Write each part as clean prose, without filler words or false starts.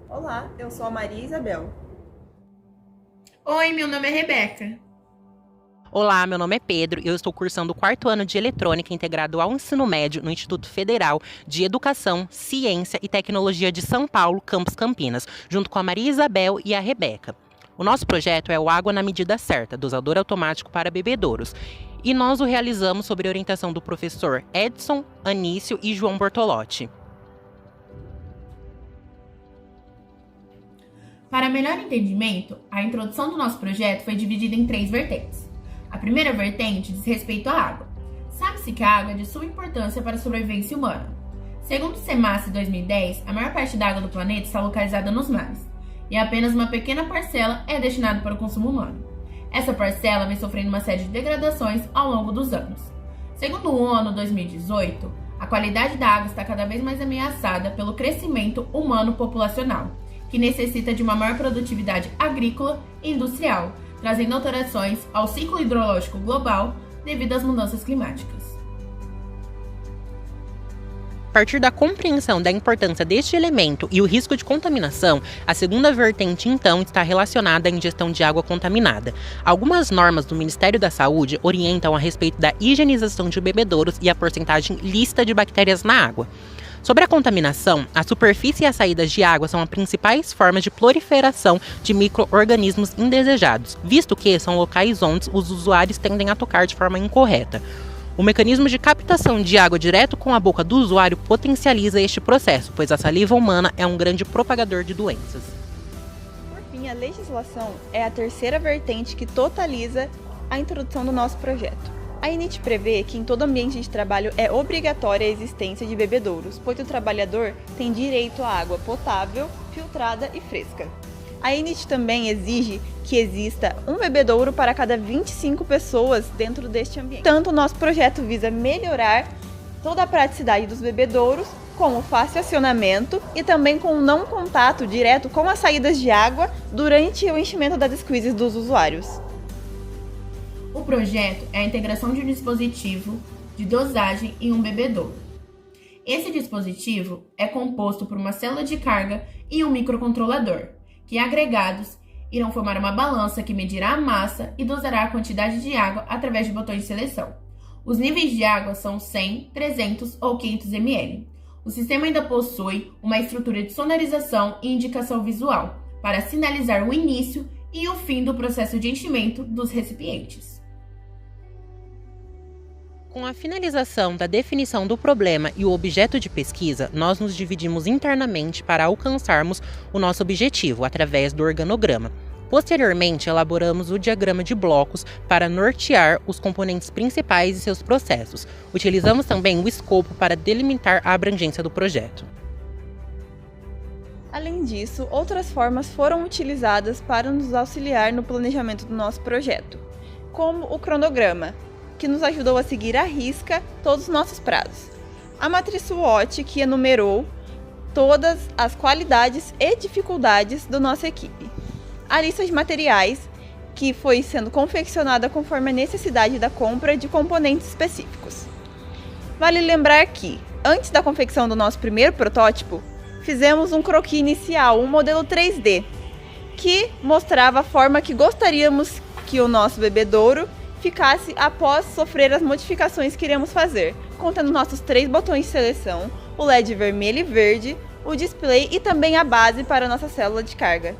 Olá, eu sou a Maria Isabel. Oi, meu nome é Rebeca. Olá, meu nome é Pedro e eu estou cursando o quarto ano de Eletrônica integrado ao ensino médio no Instituto Federal de Educação, Ciência e Tecnologia de São Paulo, campus Campinas, junto com a Maria Isabel e a Rebeca. O nosso projeto é o Água na Medida Certa, dosador automático para bebedouros. E nós o realizamos sob orientação do professor Edson, Anício e João Bortolotti. Para melhor entendimento, a introdução do nosso projeto foi dividida em 3 vertentes. A primeira vertente diz respeito à água. Sabe-se que a água é de suma importância para a sobrevivência humana. Segundo o CEMAS 2010, a maior parte da água do planeta está localizada nos mares, e apenas uma pequena parcela é destinada para o consumo humano. Essa parcela vem sofrendo uma série de degradações ao longo dos anos. Segundo o ONU 2018, a qualidade da água está cada vez mais ameaçada pelo crescimento humano populacional, que necessita de uma maior produtividade agrícola e industrial, trazendo alterações ao ciclo hidrológico global devido às mudanças climáticas. A partir da compreensão da importância deste elemento e o risco de contaminação, a segunda vertente, então, está relacionada à ingestão de água contaminada. Algumas normas do Ministério da Saúde orientam a respeito da higienização de bebedouros e a porcentagem lícita de bactérias na água. Sobre a contaminação, a superfície e as saídas de água são as principais formas de proliferação de micro-organismos indesejados, visto que são locais onde os usuários tendem a tocar de forma incorreta. O mecanismo de captação de água direto com a boca do usuário potencializa este processo, pois a saliva humana é um grande propagador de doenças. Por fim, a legislação é a terceira vertente que totaliza a introdução do nosso projeto. A INIT prevê que em todo ambiente de trabalho é obrigatória a existência de bebedouros, pois o trabalhador tem direito à água potável, filtrada e fresca. A INIT também exige que exista um bebedouro para cada 25 pessoas dentro deste ambiente. Tanto o nosso projeto visa melhorar toda a praticidade dos bebedouros, com o fácil acionamento e também com o não contato direto com as saídas de água durante o enchimento das squeezes dos usuários. O projeto é a integração de um dispositivo de dosagem em um bebedouro. Esse dispositivo é composto por uma célula de carga e um microcontrolador, que agregados irão formar uma balança que medirá a massa e dosará a quantidade de água através de botões de seleção. Os níveis de água são 100, 300 ou 500 ml. O sistema ainda possui uma estrutura de sonorização e indicação visual para sinalizar o início e o fim do processo de enchimento dos recipientes. Com a finalização da definição do problema e o objeto de pesquisa, nós nos dividimos internamente para alcançarmos o nosso objetivo através do organograma. Posteriormente, elaboramos o diagrama de blocos para nortear os componentes principais e seus processos. Utilizamos também o escopo para delimitar a abrangência do projeto. Além disso, outras formas foram utilizadas para nos auxiliar no planejamento do nosso projeto, como o cronograma, que nos ajudou a seguir à risca todos os nossos prazos. A matriz SWOT, que enumerou todas as qualidades e dificuldades da nossa equipe. A lista de materiais, que foi sendo confeccionada conforme a necessidade da compra de componentes específicos. Vale lembrar que, antes da confecção do nosso primeiro protótipo, fizemos um croquis inicial, um modelo 3D, que mostrava a forma que gostaríamos que o nosso bebedouro ficasse após sofrer as modificações que iremos fazer, contendo nossos 3 botões de seleção, o LED vermelho e verde, o display e também a base para a nossa célula de carga.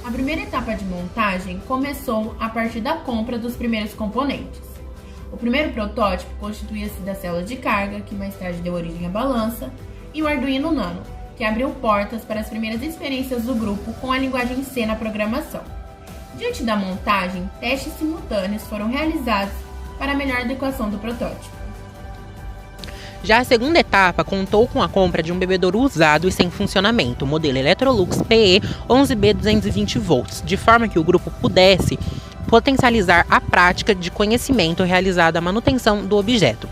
A primeira etapa de montagem começou a partir da compra dos primeiros componentes. O primeiro protótipo constituía-se da célula de carga, que mais tarde deu origem à balança, e o Arduino Nano, que abriu portas para as primeiras experiências do grupo com a linguagem C na programação. Diante da montagem, testes simultâneos foram realizados para a melhor adequação do protótipo. Já a segunda etapa contou com a compra de um bebedouro usado e sem funcionamento, modelo Electrolux PE 11B220V, de forma que o grupo pudesse potencializar a prática de conhecimento realizada à manutenção do objeto.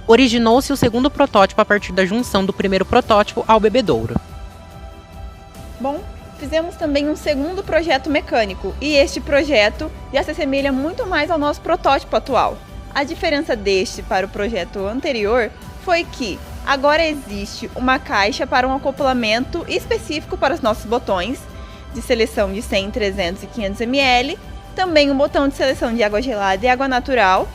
Originou-se o segundo protótipo a partir da junção do primeiro protótipo ao bebedouro. Bom, fizemos também um segundo projeto mecânico, e este projeto já se assemelha muito mais ao nosso protótipo atual. A diferença deste para o projeto anterior foi que Agora existe uma caixa para um acoplamento específico para os nossos botões, de seleção de 100, 300 e 500 ml, também um botão de seleção de água gelada e água natural,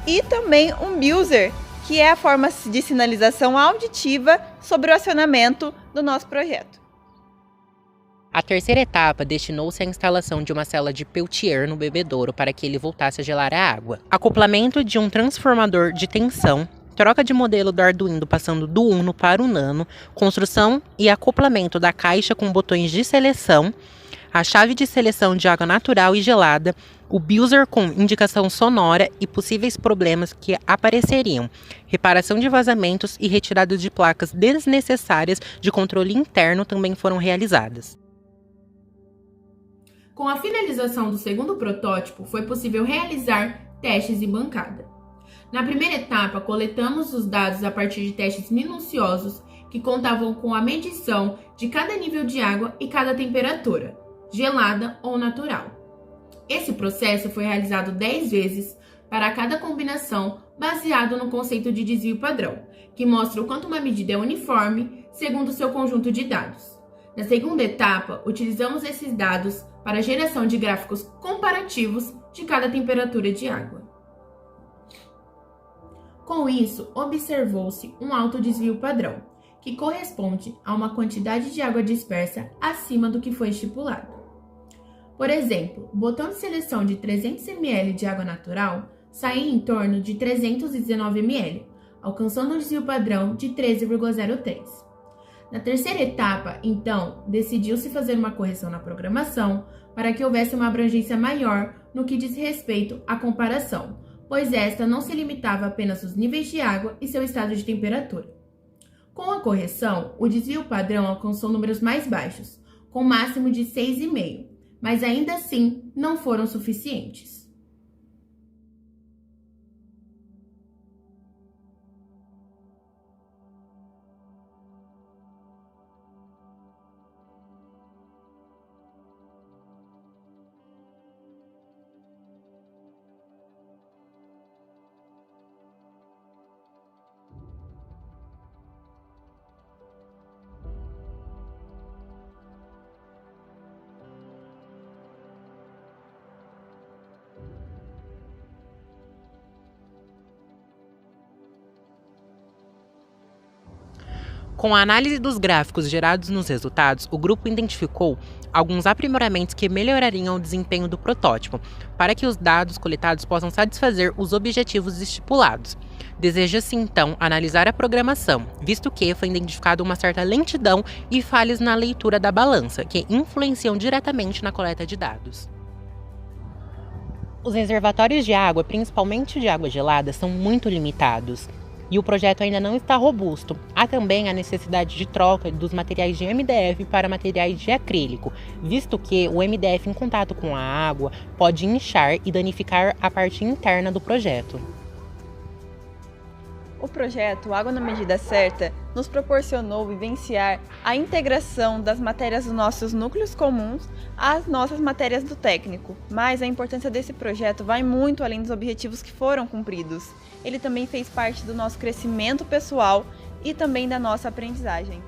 e também um buzzer, que é a forma de sinalização auditiva sobre o acionamento do nosso projeto. A terceira etapa destinou-se à instalação de uma célula de Peltier no bebedouro para que ele voltasse a gelar a água. Acoplamento de um transformador de tensão, troca de modelo do Arduino passando do Uno para o Nano, construção e acoplamento da caixa com botões de seleção, a chave de seleção de água natural e gelada, o buzzer com indicação sonora e possíveis problemas que apareceriam, reparação de vazamentos e retirada de placas desnecessárias de controle interno também foram realizadas. Com a finalização do segundo protótipo, foi possível realizar testes em bancada. Na primeira etapa, coletamos os dados a partir de testes minuciosos que contavam com a medição de cada nível de água e cada temperatura, gelada ou natural. Esse processo foi realizado 10 vezes para cada combinação, baseado no conceito de desvio padrão, que mostra o quanto uma medida é uniforme segundo seu conjunto de dados. Na segunda etapa, utilizamos esses dados para a geração de gráficos comparativos de cada temperatura de água. Com isso, observou-se um alto desvio padrão, que corresponde a uma quantidade de água dispersa acima do que foi estipulado. Por exemplo, o botão de seleção de 300 ml de água natural saía em torno de 319 ml, alcançando um desvio padrão de 13,03. Na terceira etapa, então, decidiu-se fazer uma correção na programação para que houvesse uma abrangência maior no que diz respeito à comparação, pois esta não se limitava apenas aos níveis de água e seu estado de temperatura. Com a correção, o desvio padrão alcançou números mais baixos, com máximo de 6,5, mas ainda assim não foram suficientes. Com a análise dos gráficos gerados nos resultados, o grupo identificou alguns aprimoramentos que melhorariam o desempenho do protótipo, para que os dados coletados possam satisfazer os objetivos estipulados. Deseja-se, então, analisar a programação, visto que foi identificada uma certa lentidão e falhas na leitura da balança, que influenciam diretamente na coleta de dados. Os reservatórios de água, principalmente de água gelada, são muito limitados. E o projeto ainda não está robusto. Há também a necessidade de troca dos materiais de MDF para materiais de acrílico, visto que o MDF em contato com a água pode inchar e danificar a parte interna do projeto. O projeto Água na Medida Certa nos proporcionou vivenciar a integração das matérias dos nossos núcleos comuns às nossas matérias do técnico, mas a importância desse projeto vai muito além dos objetivos que foram cumpridos. Ele também fez parte do nosso crescimento pessoal e também da nossa aprendizagem.